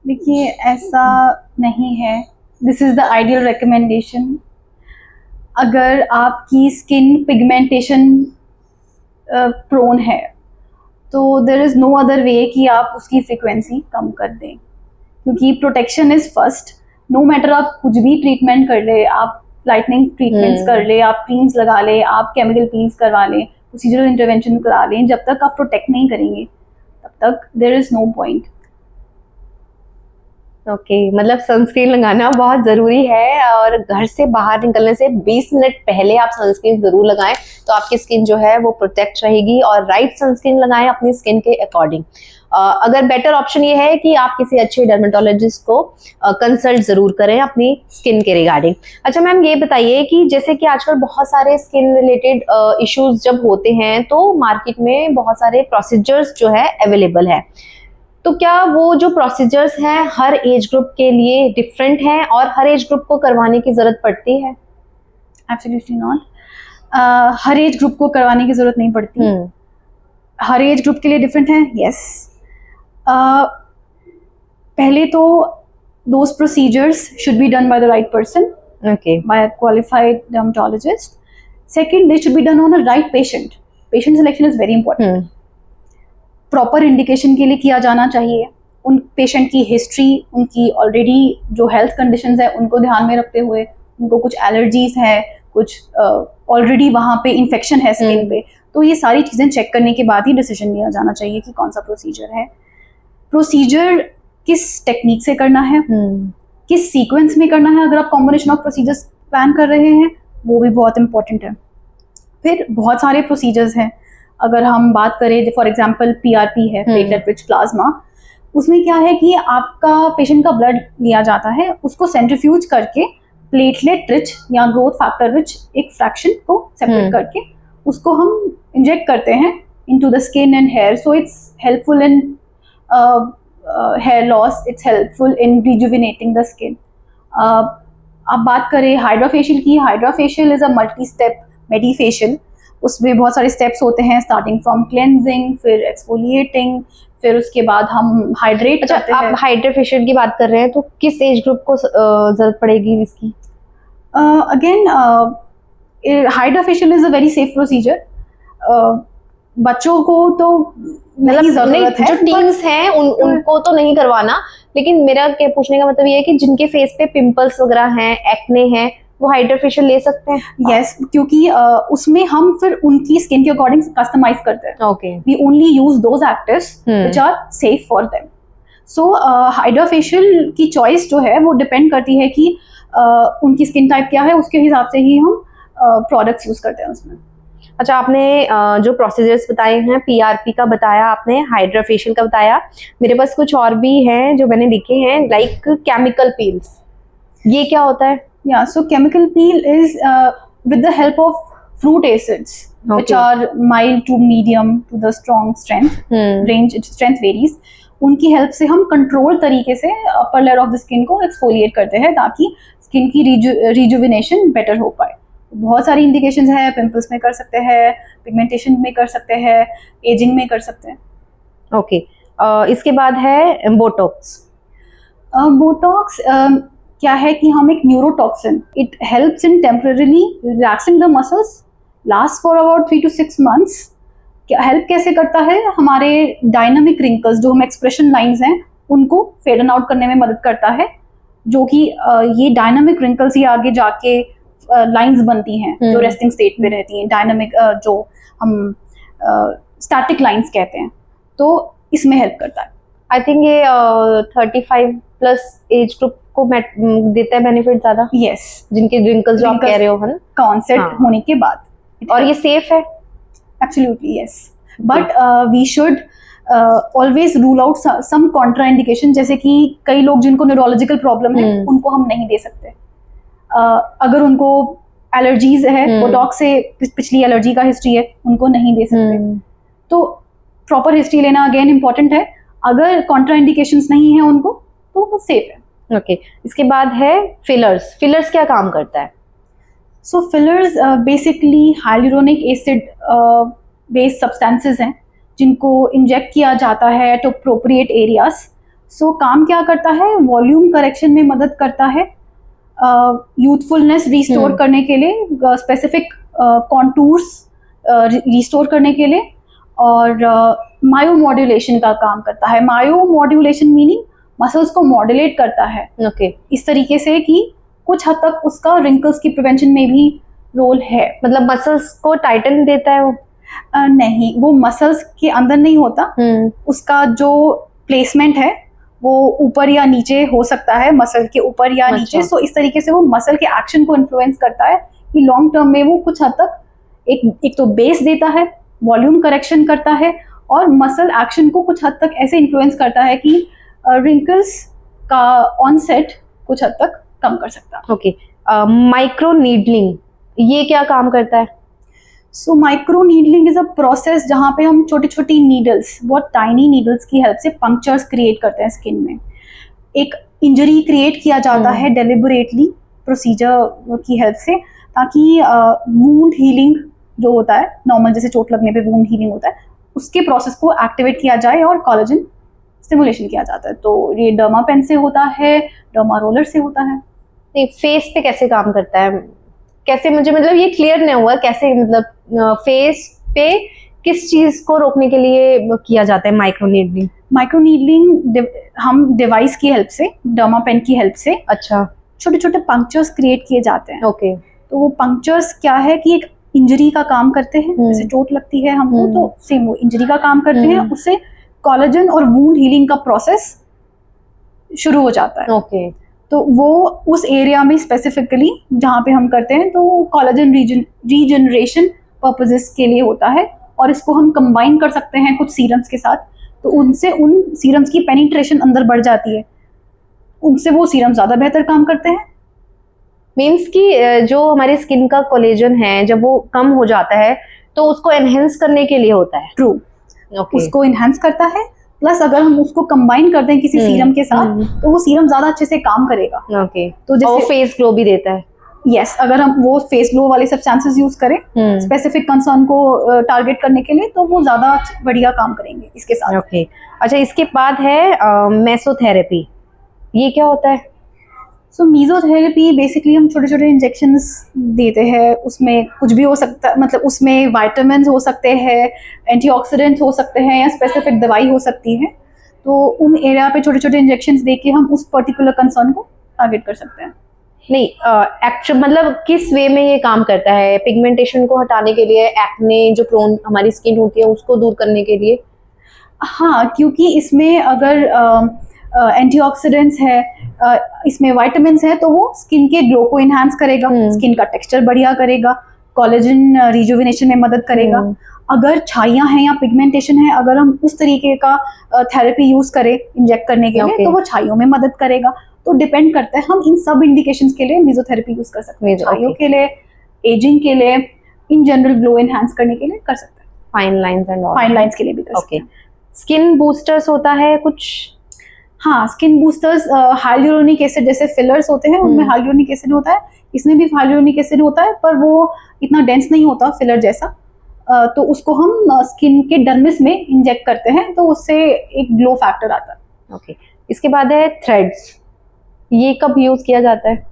देखिए, ऐसा नहीं है। This is the ideal recommendation. अगर आपकी स्किन पिगमेंटेशन प्रोन है तो there is no other way कि आप उसकी फ्रीक्वेंसी कम कर दें, क्योंकि protection is first. No matter आप कुछ भी ट्रीटमेंट कर ले, आप लाइटनिंग ट्रीटमेंट्स कर ले, आप क्रीम्स लगा ले, आप केमिकल पील्स करवा लें, प्रोसीजरल इंटरवेंशन करा लें, जब तक आप प्रोटेक्ट नहीं करेंगे तब तक there is no point. Okay, मतलब सनस्क्रीन लगाना बहुत ज़रूरी है और घर से बाहर निकलने से 20 मिनट पहले आप सनस्क्रीन ज़रूर लगाएं, तो आपकी स्किन जो है वो प्रोटेक्ट रहेगी। और राइट सनस्क्रीन लगाएं अपनी स्किन के अकॉर्डिंग। अगर बेटर ऑप्शन ये है कि आप किसी अच्छे डर्मेटोलॉजिस्ट को कंसल्ट ज़रूर करें अपनी स्किन के रिगार्डिंग। अच्छा मैम, ये बताइए कि जैसे कि आजकल बहुत सारे स्किन रिलेटेड इश्यूज जब होते हैं तो मार्केट में बहुत सारे प्रोसीजर्स जो है अवेलेबल है, तो क्या वो जो प्रोसीजर्स हैं हर एज ग्रुप के लिए डिफरेंट हैं और हर एज ग्रुप को करवाने की ज़रूरत पड़ती है? Absolutely not. Her age group को करवाने की ज़रूरत नहीं पड़ती। हर एज ग्रुप के लिए डिफरेंट है, यस। पहले तो those procedures should be done by the right person, okay, by a qualified dermatologist. Second, they should be done on a right patient. Patient selection is very important. Proper indication के लिए किया जाना चाहिए। उन patient की history, उनकी already जो health conditions है उनको ध्यान में रखते हुए, उनको कुछ एलर्जीज है, कुछ ऑलरेडी वहाँ पे इन्फेक्शन है स्किन पे, तो ये सारी चीज़ें चेक करने के बाद ही डिसीजन लिया जाना चाहिए कि कौन सा प्रोसीजर है। प्रोसीजर किस टेक्निक से करना है, किस सीक्वेंस में करना है, अगर आप कॉम्बिनेशन ऑफ प्रोसीजर्स प्लान कर रहे हैं वो भी बहुत इंपॉर्टेंट है। फिर बहुत सारे प्रोसीजर्स हैं, अगर हम बात करें फॉर एग्जांपल PRP है, प्लेटलेट रिच प्लाज्मा, उसमें क्या है कि आपका पेशेंट का ब्लड लिया जाता है, उसको सेंट्रीफ्यूज करके प्लेटलेट रिच या ग्रोथ फैक्टर रिच एक फ्रैक्शन को सेपरेट करके उसको हम इंजेक्ट करते हैं into the skin and hair, so it's helpful in hair loss, it's helpful in rejuvenating the skin. आप बात करें हाइड्राफेशियल की, hydrafacial is a multi step medifacial, उसमें बहुत सारे स्टेप्स होते हैं स्टार्टिंग फ्रॉम क्लेंजिंग, फिर एक्सफोलिएटिंग, फिर उसके बाद हम हाइड्रेट करते हैं। आप हाइड्राफेशियल की बात कर रहे हैं तो किस एज ग्रुप को जरूरत पड़ेगी इसकी? Again HydraFacial is a very safe procedure, बच्चों को तो नहीं जरूरत है, जो टीन्स हैं उनको तो नहीं करवाना, लेकिन मेरा क्या पूछने का मतलब ये है कि जिनके फेस पे पिंपल्स वगैरह हैं, एक्ने हैं, वो हाइड्राफेशियल ले सकते हैं? यस, क्योंकि उसमें हम फिर उनकी स्किन के अकॉर्डिंग कस्टमाइज करते हैं। Okay, we only use those actives which are safe for them. So hydrafacial की चॉइस जो है वो डिपेंड करती है कि उनकी स्किन टाइप क्या है, उसके हिसाब से ही हम प्रोडक्ट्स यूज करते हैं उसमें। अच्छा, आपने जो प्रोसीजर्स बताए हैं, PRP का बताया आपने, हाइड्राफेशियल का बताया, मेरे पास कुछ और भी हैं जो मैंने लिखे हैं, लाइक केमिकल पील्स। ये क्या होता है? Yeah, so chemical peel is with the help of fruit acids, which are mild to medium to the strong strength range. Its strength varies. उनकी हेल्प से हम कंट्रोल तरीके से upper layer of the skin को exfoliate करते हैं ताकि skin की रिजुविनेशन बेटर हो पाए। बहुत सारी इंडिकेशंस है, पिंपल्स में कर सकते हैं, पिगमेंटेशन में कर सकते हैं, एजिंग में कर सकते हैं। ओके, इसके बाद है बोटॉक्स। बोटॉक्स क्या है कि हम एक neurotoxin, it helps in temporarily relaxing the muscles, last for about 3 to 6 months। Help कैसे करता है? हमारे डायनामिक रिंकल्स, जो हम एक्सप्रेशन लाइंस हैं, उनको फेडन आउट करने में मदद करता है, जो कि ये डायनामिक रिंकल्स ही आगे जाके लाइंस बनती हैं जो रेस्टिंग स्टेट पे रहती हैं, डायनामिक जो हम स्टैटिक लाइंस कहते हैं, तो इसमें हेल्प करता है। आई थिंक ये 35+ एज ग्रुप को देता है बेनिफिट ज्यादा। यस, जिनके रिंकल्स जो आप कह रहे हो है का ऑनसेट होने के बाद। और ये सेफ है? Absolutely yes, but we should always rule out some contraindication, जैसे कि कई लोग जिनको न्यूरोलॉजिकल प्रॉब्लम है उनको हम नहीं दे सकते। अगर उनको एलर्जीज है, बोटॉक्स से पिछली एलर्जी का हिस्ट्री है, उनको नहीं दे सकते। तो प्रॉपर हिस्ट्री लेना अगेन इम्पॉर्टेंट है। अगर कॉन्ट्राइंडिकेशंस नहीं है उनको तो वो सेफ है। ओके, इसके बाद है फिलर्स। फिलर्स क्या काम करता है? So fillers basically hyaluronic acid based substances हैं जिनको इंजेक्ट किया जाता है एट अप्रोप्रिएट एरियाज। सो काम क्या करता है? वॉल्यूम करेक्शन में मदद करता है, यूथफुलनेस रिस्टोर करने के लिए, स्पेसिफिक कॉन्टूर्स रिस्टोर करने के लिए, और मायोमॉड्यूलेशन का काम करता है। मायोमॉड्यूलेशन मीनिंग मसल्स को मॉड्यूलेट करता है इस तरीके से कि कुछ हद तक उसका रिंकल्स की प्रिवेंशन में भी रोल है। मतलब मसल्स को टाइटन देता है वो? नहीं, वो मसल्स के अंदर नहीं होता, उसका जो प्लेसमेंट है वो ऊपर या नीचे हो सकता है, मसल के ऊपर या नीचे। सो इस तरीके से वो मसल के एक्शन को इन्फ्लुएंस करता है कि लॉन्ग टर्म में वो कुछ हद तक एक तो बेस देता है, वॉल्यूम करेक्शन करता है, और मसल एक्शन को कुछ हद तक ऐसे इन्फ्लुएंस करता है कि रिंकल्स का ऑनसेट कुछ हद तक कम कर सकता है। ओके, माइक्रो नीडलिंग, ये क्या काम करता है? So micro needling is a process जहाँ पे हम छोटी छोटी नीडल्स, बहुत टाइनी नीडल्स की हेल्प से पंक्चर्स क्रिएट करते हैं स्किन में। एक इंजरी क्रिएट किया जाता है डेलिबरेटली प्रोसीजर की हेल्प से, ताकि वूंड हीलिंग जो होता है, नॉर्मल जैसे चोट लगने पे वूंड हीलिंग होता है, उसके प्रोसेस को एक्टिवेट किया जाए और कोलेजन स्टिमुलेशन किया जाता है। तो ये डर्मा पेन से होता है, डर्मा रोलर से होता है। नहीं, फेस पे कैसे काम करता है? कैसे, मुझे मतलब ये क्लियर नहीं हुआ कैसे, मतलब फेस पे किस चीज को रोकने के लिए किया जाता है माइक्रो नीडलिंग? माइक्रो नीडलिंग हम डिवाइस की हेल्प से, डर्मा पेन की हेल्प से, अच्छा, छोटे छोटे पंक्चर्स क्रिएट किए जाते हैं। ओके, तो वो पंक्चर्स क्या है कि एक इंजरी का काम करते हैं, जैसे चोट लगती है हमको तो सेम वो इंजरी का काम करते हैं, उससे कोलेजन और वूंड हीलिंग का प्रोसेस शुरू हो जाता है। ओके तो वो उस एरिया में स्पेसिफिकली जहाँ पे हम करते हैं तो कोलेजन रीजनरेशन पर्पसेस के लिए होता है, और इसको हम कंबाइन कर सकते हैं कुछ सीरम्स के साथ, तो उनसे उन सीरम्स की पेनिट्रेशन अंदर बढ़ जाती है, उनसे वो सीरम ज़्यादा बेहतर काम करते हैं। मीन्स कि जो हमारी स्किन का कोलेजन है जब वो कम हो जाता है तो उसको एनहेंस करने के लिए होता है। ट्रू, उसको इनहेंस करता है, प्लस अगर हम उसको कंबाइन करते हैं किसी सीरम के साथ तो वो सीरम ज्यादा अच्छे से काम करेगा। ओके तो जैसे वो फेस ग्लो भी देता है। यस, अगर हम वो फेस ग्लो वाले सब्सटेंसेस यूज करें स्पेसिफिक कंसर्न को टारगेट करने के लिए तो वो ज्यादा बढ़िया काम करेंगे इसके साथ। ओके अच्छा, इसके बाद है मेसोथेरेपी, ये क्या होता है? सो मीजोथेरेपी बेसिकली हम छोटे छोटे इंजेक्शंस देते हैं, उसमें कुछ भी हो सकता है, मतलब उसमें विटामिन्स हो सकते हैं, एंटीऑक्सीडेंट्स हो सकते हैं, या स्पेसिफिक दवाई हो सकती है, तो उन एरिया पे छोटे छोटे इंजेक्शंस दे के हम उस पर्टिकुलर कंसर्न को टारगेट कर सकते हैं। नहीं एक्चुअल मतलब किस वे में ये काम करता है? पिगमेंटेशन को हटाने के लिए, एक्ने जो प्रोन हमारी स्किन होती है उसको दूर करने के लिए? हाँ, क्योंकि इसमें अगर एंटीऑक्सीडेंट्स है, इसमें विटामिन्स है, तो वो स्किन के ग्लो को इन्हांस करेगा, स्किन का टेक्सचर बढ़िया करेगा, कोलेजन रिजुविनेशन में मदद करेगा। अगर छाइयाँ हैं या पिगमेंटेशन है, अगर हम उस तरीके का थेरेपी यूज करें इंजेक्ट करने के लिए तो वो छाइयों में मदद करेगा। तो डिपेंड करता है, हम इन सब इंडिकेशंस के लिए मेसोथेरेपी यूज कर सकते हैं, छाइयों के लिए, एजिंग के लिए, इन जनरल ग्लो एनहांस करने के लिए कर सकते हैं, fine lines and all, fine lines के लिए भी कर सकते हैं। स्किन बूस्टर्स होता है कुछ? हाँ, स्किन बूस्टर्स हाइलुरोनिक एसिड जैसे फिलर्स होते हैं उनमें हाइलुरोनिक एसिड होता है, इसमें भी हाइलुरोनिक एसिड होता है, पर वो इतना डेंस नहीं होता फिलर जैसा, तो उसको हम स्किन के डर्मिस में इंजेक्ट करते हैं, तो उससे एक ग्लो फैक्टर आता है। ओके इसके बाद है थ्रेड्स, ये कब यूज किया जाता है?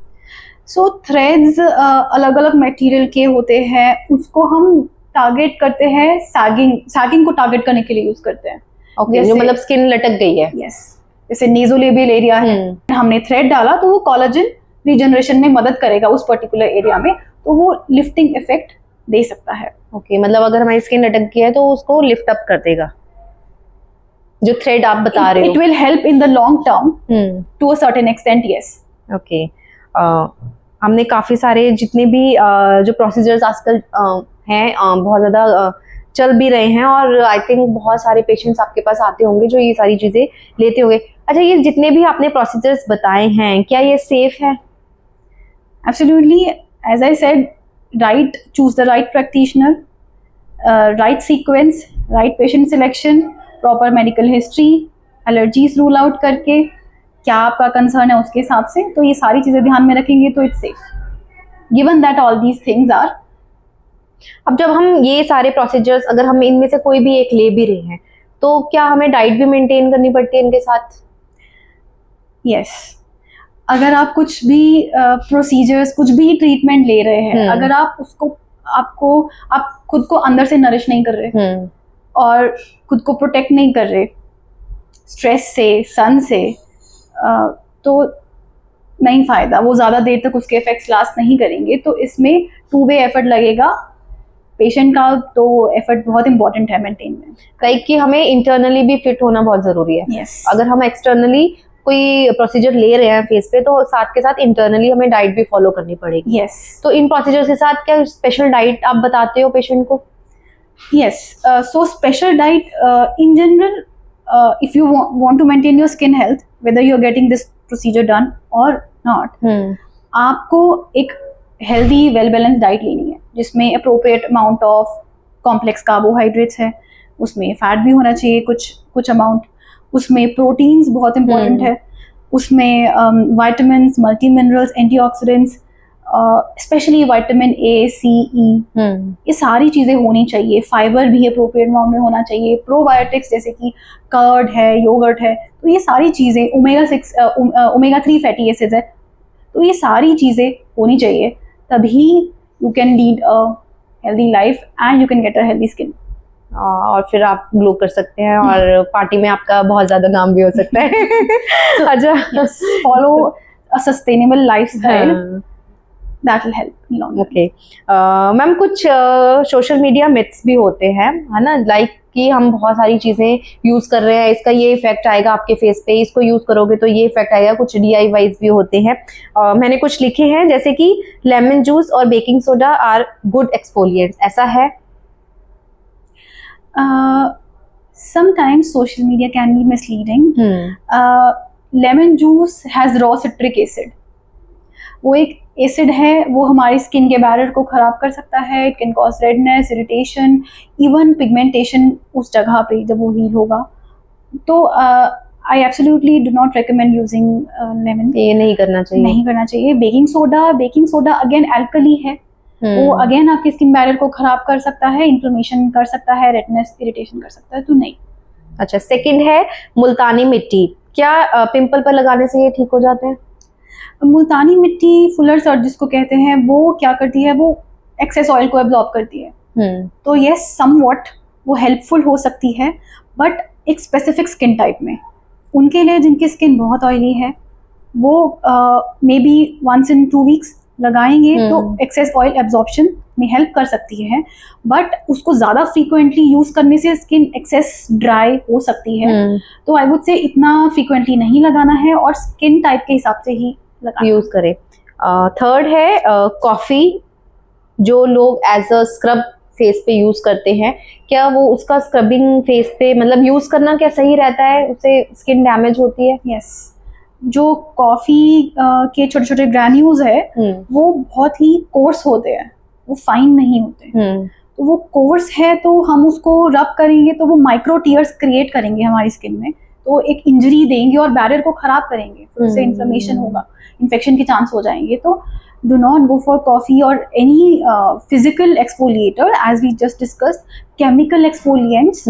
सो थ्रेड्स अलग अलग मटेरियल के होते हैं, उसको हम टारगेट करते हैं, सैगिंग को टारगेट करने के लिए यूज करते हैं। ओके जो मतलब स्किन लटक गई है। यस, जैसे नेजोलेबियल एरिया है, हमने थ्रेड डाला तो वो कोलेजन रीजनरेशन में मदद करेगा उस पर्टिकुलर एरिया में, तो वो लिफ्टिंग इफेक्ट दे सकता है। ओके मतलब अगर हमारी स्किन लटक गई है तो उसको लिफ्ट अप कर देगा, जो थ्रेड आप बता रहे हो। It will help in the long term to a certain extent. Yes. Okay हमने काफी सारे जितने भी जो प्रोसीजर्स आजकल हैं बहुत ज्यादा चल भी रहे हैं, और आई थिंक बहुत सारे पेशेंट्स आपके पास आते होंगे जो ये सारी चीजें लेते होंगे। अच्छा, ये जितने भी आपने प्रोसीजर्स बताए हैं क्या ये सेफ है? Absolutely, as I said, right, choose the right practitioner, right sequence, right patient selection, proper medical history, allergies rule out करके क्या आपका कंसर्न है उसके हिसाब से, तो ये सारी चीजें ध्यान में रखेंगे तो it's safe, given that all these things are. अब जब हम ये सारे प्रोसीजर्स, अगर हम इनमें से कोई भी एक ले भी रहे हैं तो क्या हमें डाइट भी मेंटेन करनी पड़ती है इनके साथ? यस, अगर आप कुछ भी प्रोसीजर्स, कुछ भी ट्रीटमेंट ले रहे हैं, अगर आप उसको आप खुद को अंदर से नरिश नहीं कर रहे और खुद को प्रोटेक्ट नहीं कर रहे स्ट्रेस से, सन से, तो नहीं फायदा, वो ज़्यादा देर तक उसके इफेक्ट्स लास्ट नहीं करेंगे। तो इसमें टू वे एफर्ट लगेगा पेशेंट का, तो एफर्ट बहुत इंपॉर्टेंट है मेंटेन में। लाइक कि हमें इंटरनली भी फिट होना बहुत जरूरी है। yes. अगर हम एक्सटर्नली कोई प्रोसीजर ले रहे हैं फेस पे तो साथ के साथ इंटरनली हमें डाइट भी फॉलो करनी पड़ेगी। yes. तो इन प्रोसीजर्स के साथ क्या स्पेशल डाइट आप बताते हो पेशेंट को? yes, so special diet in general, if you want to maintain your skin health, whether you're getting this procedure done or not, आपको एक हेल्दी वेल बैलेंस डाइट लेनी है जिसमें appropriate amount of complex carbohydrates है, उसमें fat भी होना चाहिए कुछ अमाउंट, उसमें प्रोटीन्स बहुत इंपॉर्टेंट है, उसमें vitamins, multi minerals, antioxidants, specially vitamin A, C, E, ये सारी चीज़ें होनी चाहिए। फाइबर भी अप्रोप्रिएट अमाउंट में होना चाहिए, प्रोबायोटिक्स जैसे कि कर्ड है, योगर्ट है, तो ये सारी चीज़ें, ओमेगा 3 फैटी एसिड्स है, तो ये सारी चीज़ें होनी चाहिए, तभी you can lead a healthy life and you can get a healthy skin. और फिर आप ग्लो कर सकते हैं और पार्टी में आपका बहुत ज़्यादा नाम भी हो सकता है। अच्छा, follow a sustainable lifestyle that will help in long run. Okay ma'am, कुछ सोशल मीडिया मिथ्स भी होते हैं, है ना, लाइक कि हम बहुत सारी चीजें यूज कर रहे हैं, इसका ये इफेक्ट आएगा आपके फेस पे, इसको यूज करोगे तो ये इफेक्ट आएगा, कुछ DIYs भी होते हैं। मैंने कुछ लिखे हैं जैसे कि लेमन जूस और baking soda are good exfoliants, ऐसा है? Sometimes social media can be misleading. Lemon juice has raw citric acid. वो एक एसिड है, वो हमारी स्किन के बैरियर को ख़राब कर सकता है. It can cause redness, irritation, even pigmentation उस जगह पे जब वो हील होगा. तो I absolutely do not recommend using lemon. ये नहीं करना चाहिए. नहीं करना चाहिए. बेकिंग सोडा अगेन अल्कली है. वो अगेन आपकी स्किन बैरियर को खराब कर सकता है, इन्फ्लेमेशन कर सकता है, रेडनेस, इरिटेशन कर सकता है, तो नहीं. अच्छा, सेकंड है मुल्तानी मिट्टी. क्या पिंपल पर लगाने से ये ठीक हो जाते हैं? मुल्तानी मिट्टी, फुलर सर्च जिसको कहते हैं, वो क्या करती है, वो एक्सेस ऑयल को एब्जॉर्ब करती है. तो ये समवॉट वो हेल्पफुल हो सकती है, बट एक स्पेसिफिक स्किन टाइप में. उनके लिए जिनकी स्किन बहुत ऑयली है, वो maybe once in 2 weeks लगाएंगे तो एक्सेस ऑयल एब्जॉर्प्शन में हेल्प कर सकती है. बट उसको ज़्यादा फ्रीक्वेंटली यूज़ करने से स्किन एक्सेस ड्राई हो सकती है. तो आई वुड से इतना फ्रीक्वेंटली नहीं लगाना है और स्किन टाइप के हिसाब से ही यूज़ करें. थर्ड है कॉफ़ी, जो लोग एज अ स्क्रब फेस पे यूज़ करते हैं, क्या वो उसका स्क्रबिंग फेस पे मतलब यूज़ करना क्या सही रहता है? उससे स्किन डैमेज होती है? यस. जो कॉफ़ी के छोटे छोटे ग्रैन्यूल्स है, वो बहुत ही कोर्स होते हैं, वो फाइन नहीं होते. तो वो कोर्स है, तो हम उसको रब करेंगे तो वो माइक्रो टीयर्स क्रिएट करेंगे हमारी स्किन में, तो एक इंजरी देंगे और बैरियर को खराब करेंगे. फिर उससे इन्फ्लेमेशन होगा, इन्फेक्शन के चांस हो जाएंगे. तो do not go for coffee और any physical exfoliator. As we just discussed, chemical exfoliants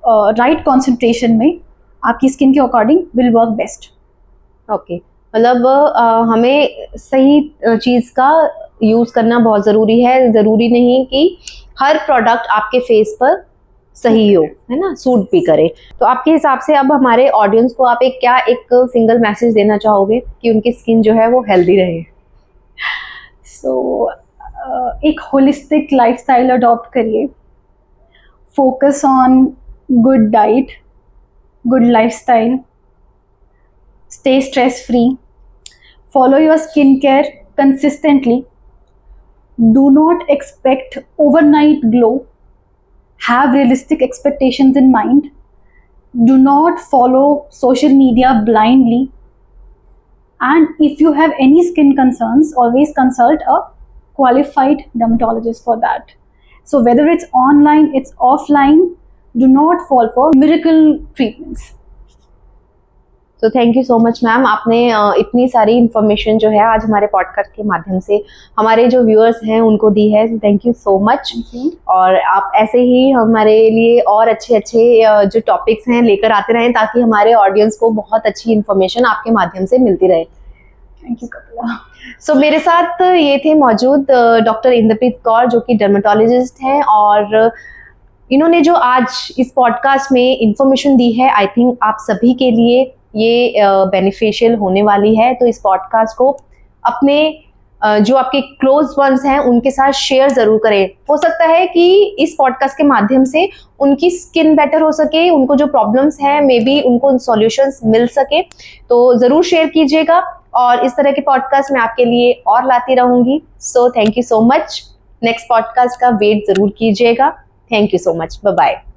right concentration में आपकी स्किन के according will work best. Okay, मतलब हमें सही चीज़ का यूज़ करना बहुत ज़रूरी है. ज़रूरी नहीं कि हर प्रोडक्ट आपके फेस पर सही हो, है ना, सूट भी करे. तो आपके हिसाब से अब हमारे ऑडियंस को आप एक सिंगल मैसेज देना चाहोगे कि उनकी स्किन जो है वो हेल्दी रहे? सो एक होलिस्टिक लाइफस्टाइल अडॉप्ट करिए. Focus on good diet, good lifestyle. Stay stress free. Follow your skincare consistently. Do not expect overnight glow. Have realistic expectations in mind. Do not follow social media blindly. And if you have any skin concerns, always consult a qualified dermatologist for that. So whether it's online, it's offline, do not fall for miracle treatments. तो thank you so much ma'am, आपने इतनी सारी information जो है आज हमारे podcast के माध्यम से हमारे जो व्यूअर्स हैं उनको दी है. Thank you so much. और आप ऐसे ही हमारे लिए और अच्छे जो टॉपिक्स हैं लेकर आते रहें, ताकि हमारे ऑडियंस को बहुत अच्छी इन्फॉर्मेशन आपके माध्यम से मिलती रहे. Thank you Kapila. सो मेरे साथ ये थे मौजूद डॉक्टर इंद्रप्रीत कौर, जो कि डर्मेटोलॉजिस्ट हैं, और इन्होंने जो आज इस पॉडकास्ट में इंफॉर्मेशन दी है, आई थिंक आप सभी के लिए ये बेनिफिशियल होने वाली है. तो इस पॉडकास्ट को अपने जो आपके क्लोज वंस हैं उनके साथ शेयर ज़रूर करें. हो सकता है कि इस पॉडकास्ट के माध्यम से उनकी स्किन बेटर हो सके, उनको जो प्रॉब्लम्स हैं मे बी उनको सॉल्यूशंस मिल सके. तो ज़रूर शेयर कीजिएगा, और इस तरह के पॉडकास्ट मैं आपके लिए और लाती रहूँगी. So thank you so much. Next podcast का वेट ज़रूर कीजिएगा. Thank you so much. Bye bye.